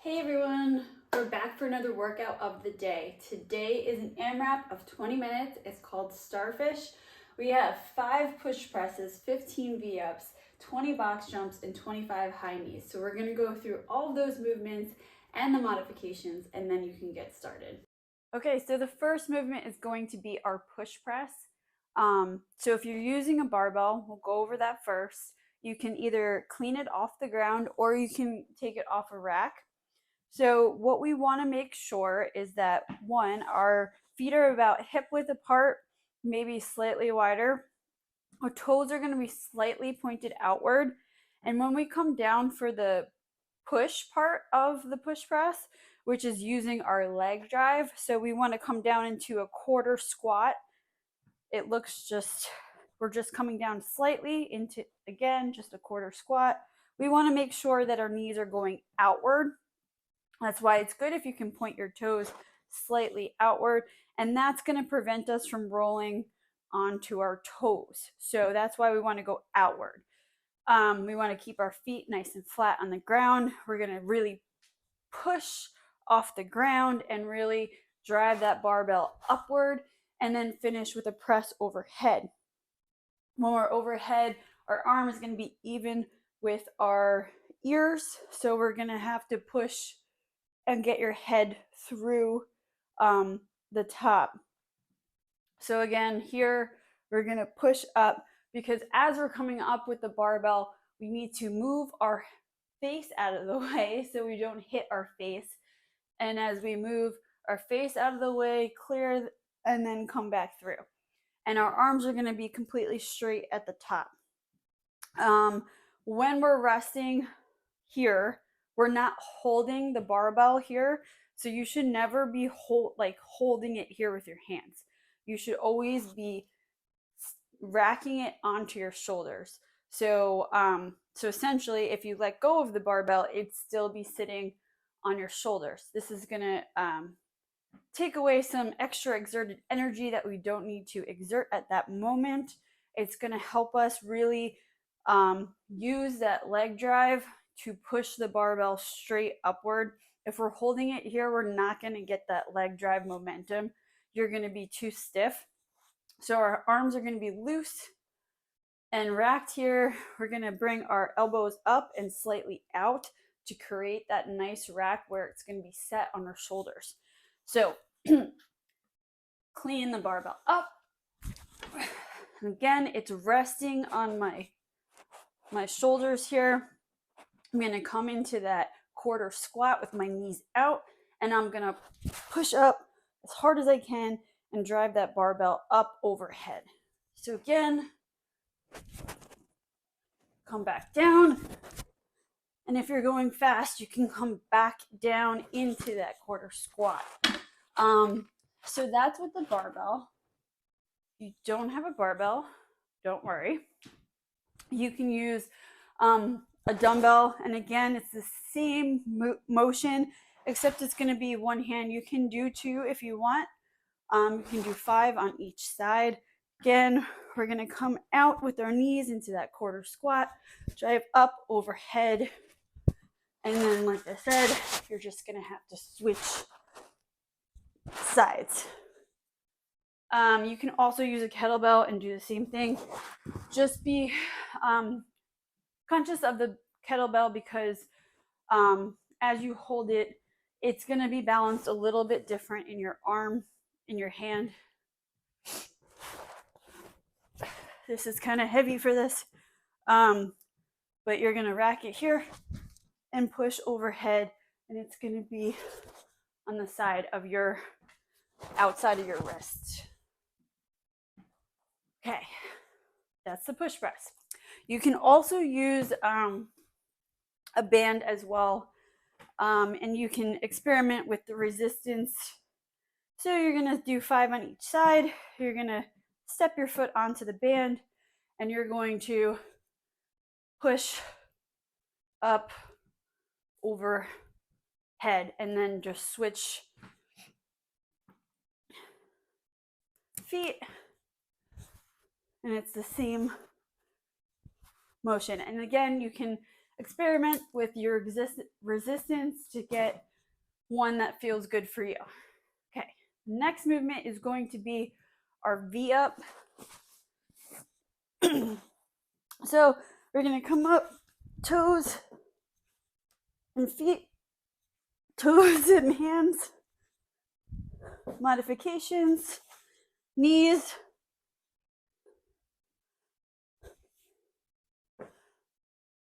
Hey everyone, we're back for another workout of the day. Today is an AMRAP of 20 minutes. It's called Starfish. We have 5 push presses, 15 V-ups, 20 box jumps, and 25 high knees. So we're gonna go through all of those movements and the modifications, and then you can get started. Okay, so the first movement is going to be our push press. So if you're using a barbell, we'll go over that first. You can either clean it off the ground or you can take it off a rack. So what we want to make sure is that, one, our feet are about hip width apart, maybe slightly wider. Our toes are going to be slightly pointed outward. And when we come down for the push part of the push press, which is using our leg drive, so we want to come down into a quarter squat. It looks we're just coming down slightly into, again, just a quarter squat. We want to make sure that our knees are going outward. That's why it's good if you can point your toes slightly outward, and that's going to prevent us from rolling onto our toes. So that's why we want to go outward. We want to keep our feet nice and flat on the ground. We're going to really push off the ground and really drive that barbell upward, and then finish with a press overhead. When we're overhead, our arm is going to be even with our ears, so we're going to have to push and get your head through the top. So again, here we're going to push up, because as we're coming up with the barbell, we need to move our face out of the way so we don't hit our face. And as we move our face out of the way, clear, and then come back through. And our arms are going to be completely straight at the top. When we're resting here, we're not holding the barbell here, so you should never be holding it here with your hands. You should always be racking it onto your shoulders. So essentially, if you let go of the barbell, it'd still be sitting on your shoulders. This is gonna take away some extra exerted energy that we don't need to exert at that moment. It's gonna help us really use that leg drive to push the barbell straight upward. If we're holding it here, we're not going to get that leg drive momentum. You're going to be too stiff. So our arms are going to be loose and racked here. We're going to bring our elbows up and slightly out to create that nice rack where it's going to be set on our shoulders. So clean the barbell up. Again, it's resting on my shoulders here. I'm going to come into that quarter squat with my knees out, and I'm going to push up as hard as I can and drive that barbell up overhead. So again, come back down. And if you're going fast, you can come back down into that quarter squat. So that's with the barbell. If you don't have a barbell, don't worry. You can use a dumbbell, and again, it's the same motion, except it's going to be one hand. You can do 2 if you want. You can do 5 on each side. Again, we're going to come out with our knees into that quarter squat, drive up overhead, and then, like I said, you're just going to have to switch sides. You can also use a kettlebell and do the same thing. Just be conscious of the kettlebell, because as you hold it, it's going to be balanced a little bit different in your arm, in your hand. This is kind of heavy for this, but you're going to rack it here and push overhead, and it's going to be on the side of your outside of your wrist. Okay, that's the push press. You can also use a band as well, and you can experiment with the resistance. So you're going to do 5 on each side. You're going to step your foot onto the band, and you're going to push up overhead, and then just switch feet, and it's the same motion. And again, you can experiment with your resistance to get one that feels good for you. Okay, next movement is going to be our V up. So we're going to come up, toes and feet, toes and hands, modifications, knees,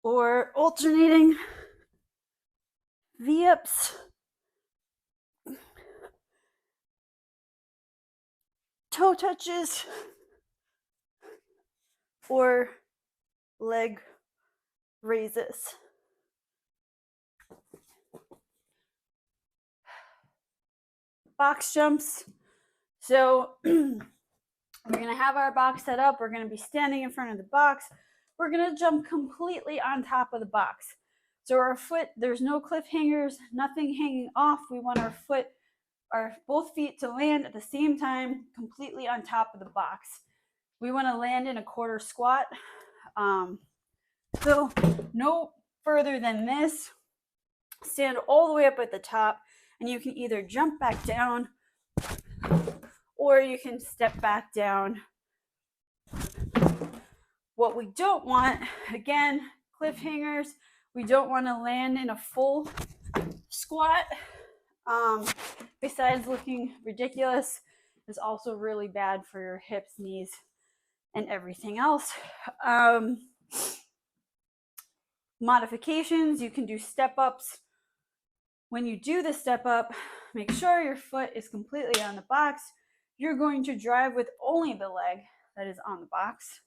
or alternating V-ups, toe touches, or leg raises. Box jumps. So we're going to have our box set up. We're going to be standing in front of the box. We're going to jump completely on top of the box. So our foot, there's no cliffhangers, nothing hanging off. We want our both feet to land at the same time, completely on top of the box. We want to land in a quarter squat. So no further than this. Stand all the way up at the top, and you can either jump back down or you can step back down. What we don't want, again, cliffhangers, we don't want to land in a full squat. Besides looking ridiculous, it's also really bad for your hips, knees, and everything else. Modifications, you can do step ups. When you do the step up, make sure your foot is completely on the box. You're going to drive with only the leg that is on the box.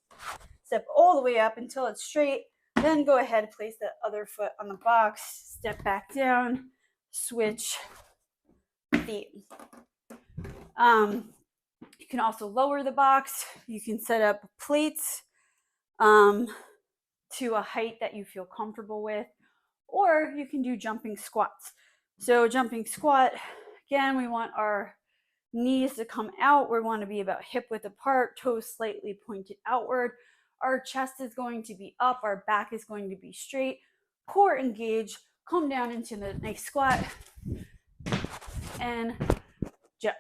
Step all the way up until it's straight. Then go ahead, place the other foot on the box, step back down, switch feet. You can also lower the box. You can set up plates to a height that you feel comfortable with, or you can do jumping squats. So jumping squat, again, we want our knees to come out. We want to be about hip width apart, toes slightly pointed outward. Our chest is going to be up, our back is going to be straight, core engaged, come down into the nice squat, and jump.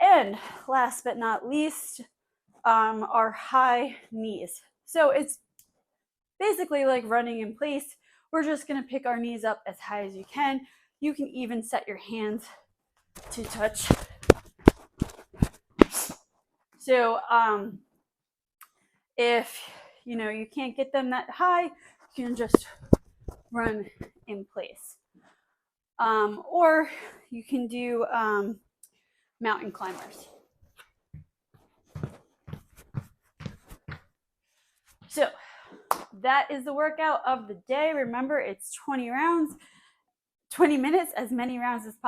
And last but not least, our high knees. So it's basically like running in place. We're just going to pick our knees up as high as you can. You can even set your hands to touch. So if you can't get them that high, you can just run in place. Or you can do mountain climbers. So that is the workout of the day. Remember, it's 20 rounds, 20 minutes, as many rounds as possible.